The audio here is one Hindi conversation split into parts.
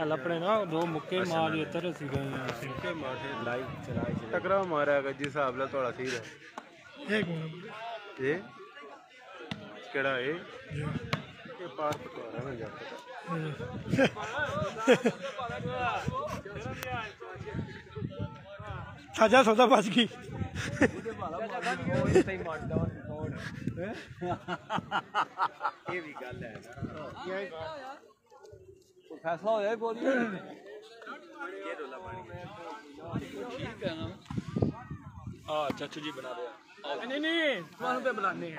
हल अपने ना दो मुक्के मार इधर सी गए मुक्के मारे लाइव चलाए टकरा मारा गज्जी साहब ला थोड़ा ठीक है एक ये केड़ा ये पार पटवारा ना जाता साजा सौदा बच गई ये भी गल है फैसला हो जाए बोलिए ये रोला बन गया ठीक है ना हाँ चाचू जी बना रहे हैं नहीं नहीं वहाँ पे बुलाने हैं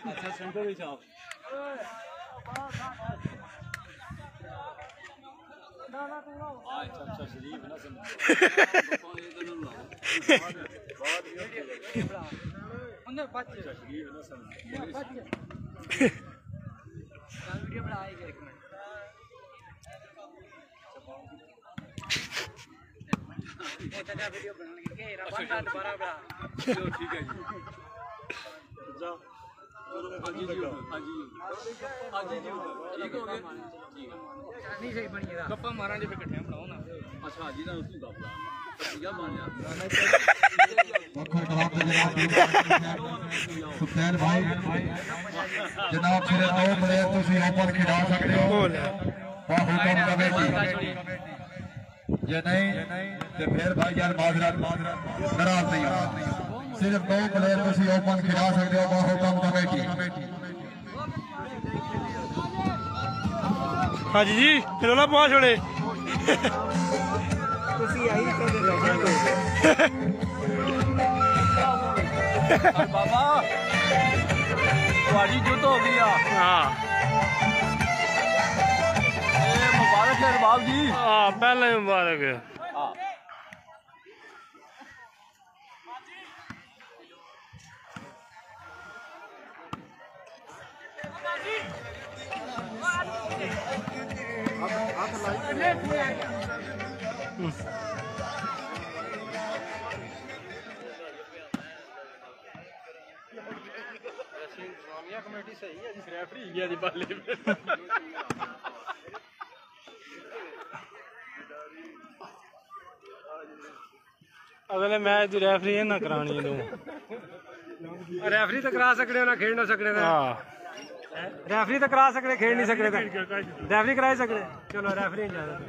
अच्छा सुनते भी साहब अच्छा शरीफ ना सुन वीडियो बना आएगा एक मिनट वीडियो बनाने के दोबारा बना चलो ठीक है जी जाओ हाँ जी ठीक हो गया नहीं सही बन गया गप्पा मारा जो फिर इकट्ठे बनाओ ना अच्छा जी ना उसको गप ला बढ़िया बन जा सुखैर भाई जनाब फिर दो प्लेयर तुसी ओपन खिला सकते हो हुकम कमेटी ये नहीं तो फिर भाई यार माजरत नाराज नहीं होना सिर्फ दो प्लेयर तुसी ओपन खिला सकते हो हुकम कमेटी हाँ जी रोला पहुंच छोड़े बाबा तुम्हारी जुट हो गई हाँ मुबारक है बाबू जी हाँ पहले मुबारक है हाँ कमेटी सही है जी रेफरी गया जी बाले अगले मैच दी रेफरी ना करानी है रेफरी तो करा सकते हो ना खेल ना सकते हां रेफरी तो करा सकते खेल नहीं सकते रेफरी करा सकते चलो रेफरी इजाजत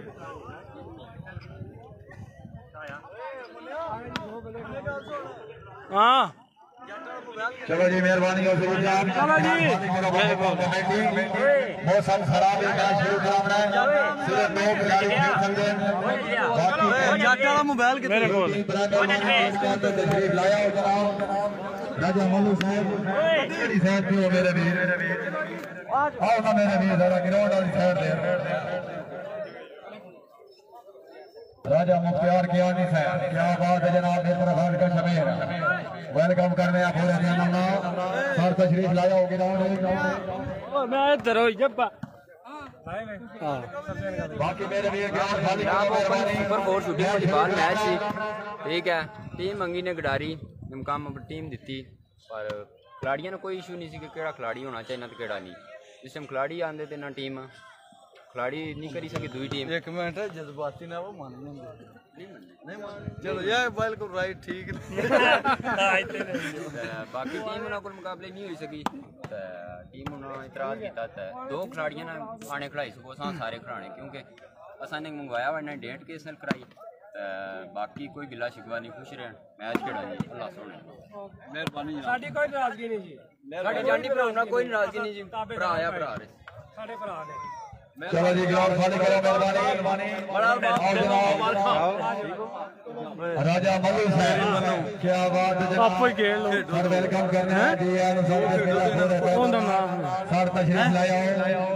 हाँ चलो जी मेहरबानी हो चलो जी मौसम खराब है मैच शुरू करना है सिर्फ दो खिलाड़ी खेल सकते हैं वाला मोबाइल मेरे को तशरीफ लाया हो जनाब राजा मल्लू साहब केड़ी साइड पे हो मेरे वीर आओ ना मेरे वीर जरा ग्राउंड वाली साइड पे राजा मुख्तियार कियानी साहब क्या बात है जनाब मेरे प्रधान का शमीर वेलकम करने आप पूरे जानना सर तशरीफ लाया हो ग्राउंड मैं इधर हो जब्बा बाकी मेरे वीर ग्राउंड खाली सुपर फोर शूटिंग वाली बार मैच थी ठीक है टीम मंगी ने गडारी मुकाम टीम दी पर खिलाड़ियों कोई इशू नहीं सी कि केड़ा खिलाड़ी होना चाहिए ना तो केड़ा नहीं जिस टाइम खिलाड़ी आते थे ना टीम खिलाड़ी नहीं करी सकी दूई टीम एक मिनट जज्बाती ना वो मान नहीं चलो यार बिल्कुल राइट ठीक बाकी टीम उन्होंने कोई मुकाबले नहीं हो सकी टीम उन्होंने इतराज किया दो खिलाड़ियों ने आने खिलाई सको सारे खिलाने क्योंकि असाने मंगवाया वा इन्हें डेट केस नाल कराई बाकी कोई गिला शिकवा नहीं खुश रहन मैच खेड़ा जी अल्लाह सोने मेहरबानी साडी कोई नाराजगी नहीं जी साडी जानी भरा ना कोई नाराजगी नहीं जी भरा आया भरा रे साडे भरा ने चलो जी ग्राउंड खाली करो मेहरबानी राजा मल्लू साहब क्या बात है आप ही खेल लो सर वेलकम करना है जी सर तशरीफ लाया हो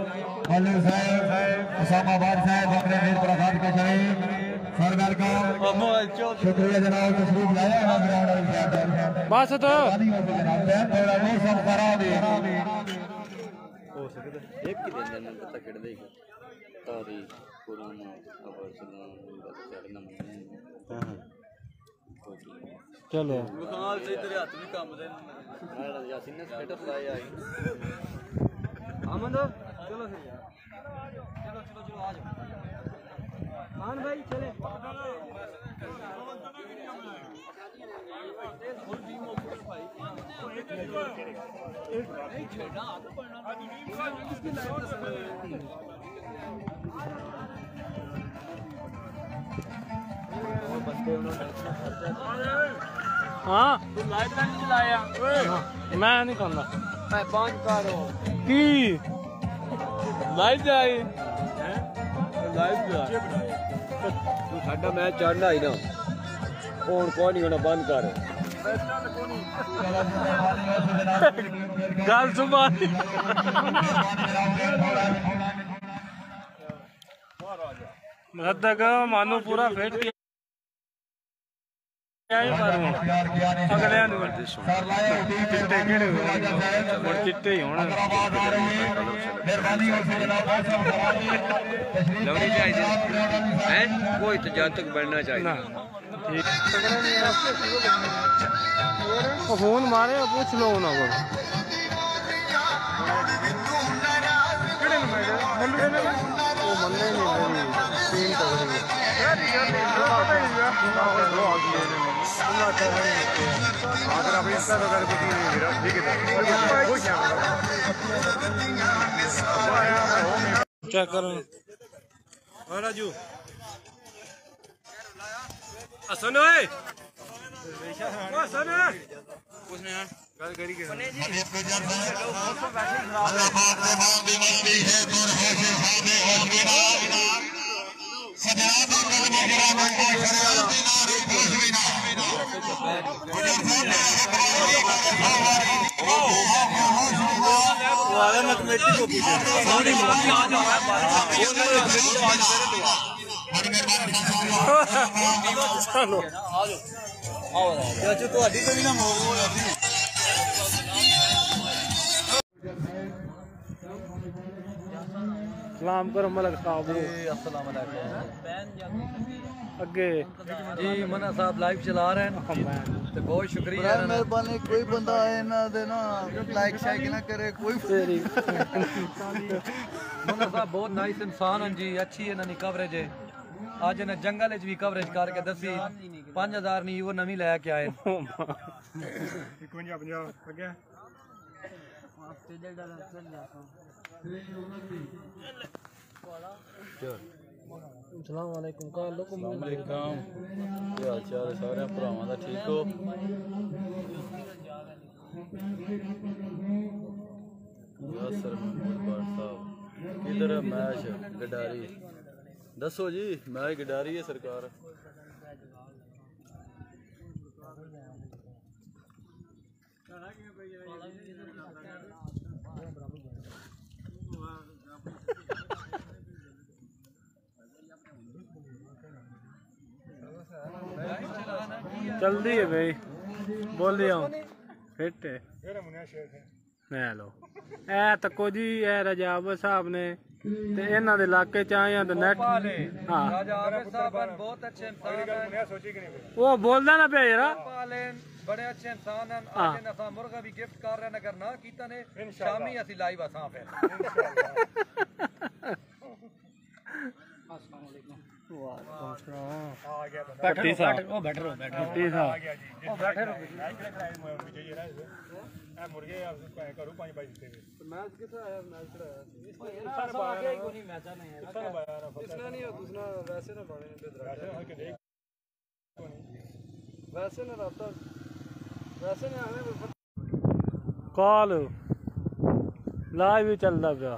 मल्लू साहब उसामाबाद साहब अपने वीर प्रसाद के शरीफ सर वेलकम शुक्रिया जनाब तशरीफ लाया है ग्राउंड वाली साइड बस तो थोड़ा मौसम खराब है एक ही दिन में पता कर देगा तारीख पुराना खबर सुना चढ़ना चलो बुखार से तेरे हाथ में काम दे यासीन ने स्टेटस लाया है आमंद चलो फिर चलो चलो चलो आ जाओ मान भाई चले हाँ लाइट नहीं चलाया मैं नहीं कहना मैं 5 करो की लाइट आई लाइट तू साडा मैच चढ़ना ही ना फोन कोई नहीं होना बंद कर गल सुबह तक मानू पूरा फिट अगले चिट्टे केड़े चिट्टे ही होने कोई तो जब तक बढ़ना चाहिए फोन मारे पूछ लो ना को वो मन्ने नहीं टीम चेक करो राजू सुनो सुनो उसने गल करी के सलाम करो मलक साहब अस्सलाम वालेकुम अगे जी मना साहब लाइव चला रहे हैं तो बहुत शुक्रिया मेहरबानी कोई बंदा इन्हां दे ना लाइक शेयर ना करे कोई तेरी मना साहब बहुत नाइस इंसान हैं जी अच्छी इन्हां दी कवरेज है आज इन्हें जंगल च भी कवरेज करके दसी 5000 नहीं वो नवी लैके आए अस्सलाम वालेकुम का लोकम क्या हाल चाल है सारे भरावां दा ठीक हो यासर महमूद बाट साहब किधर है मैच गडारी दसो जी मैच गडारी है सरकार जल्दी है भाई बोल दिया फिट है मैं लो ए तको जी ए रजाब साहब ने ते इन्हां दे इलाके च आए तो नेट हां राजा साहब बहुत अच्छे इंसान हैं वो बोलदा ना पे यार बड़े अच्छे इंसान हैं आज नफा मुर्गा भी गिफ्ट कर रहे हैं अगर ना कीता ने शामी असि लाइव आसां पे भट्टी साहब ओ बैठ रहो भट्टी साहब ओ बैठे रहो मुर्गे करू 5 बाई जीते मैच किसे आया मैच चढ़ाया सारे बाहर आगे ही कोई मैच नहीं है सारे बाहर इसने नहीं दूसरा वैसे ना बाड़े ने वैसे हो के देख वैसे ना राता वैसे ने आने कॉल लाइव ही चलदा पिया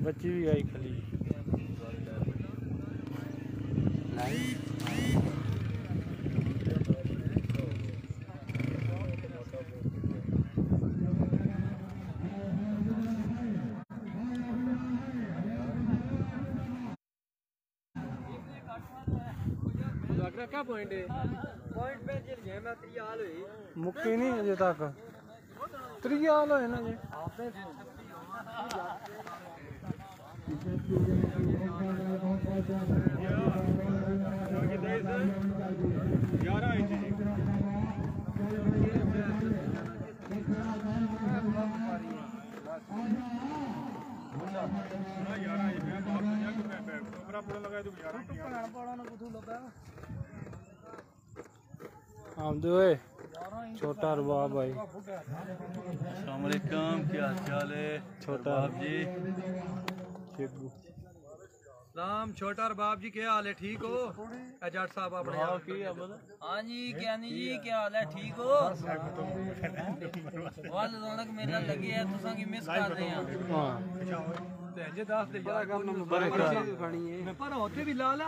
बच्ची भी आई खली क्या पॉइंट है पॉइंट पे जे गेम है 3 हाल हुई मुक्की नहीं अजे तक 3 हाल होए ना जी आपने आमदे ओए छोटा अरबाब भाई। अस्सलाम वालेकुम, क्या हाल है छोटा अरबाब जी? सलाम छोटा अरबाब जी, क्या हाल है? ठीक हो? जट साहब अपने हाँ जी ज्ञानी जी क्या हाल है, ठीक हो? बहुत रौनक मेला लगी है, तुसा की मिस कर रहे हैं। हाँ दस दे यार, पर होते भी ला ला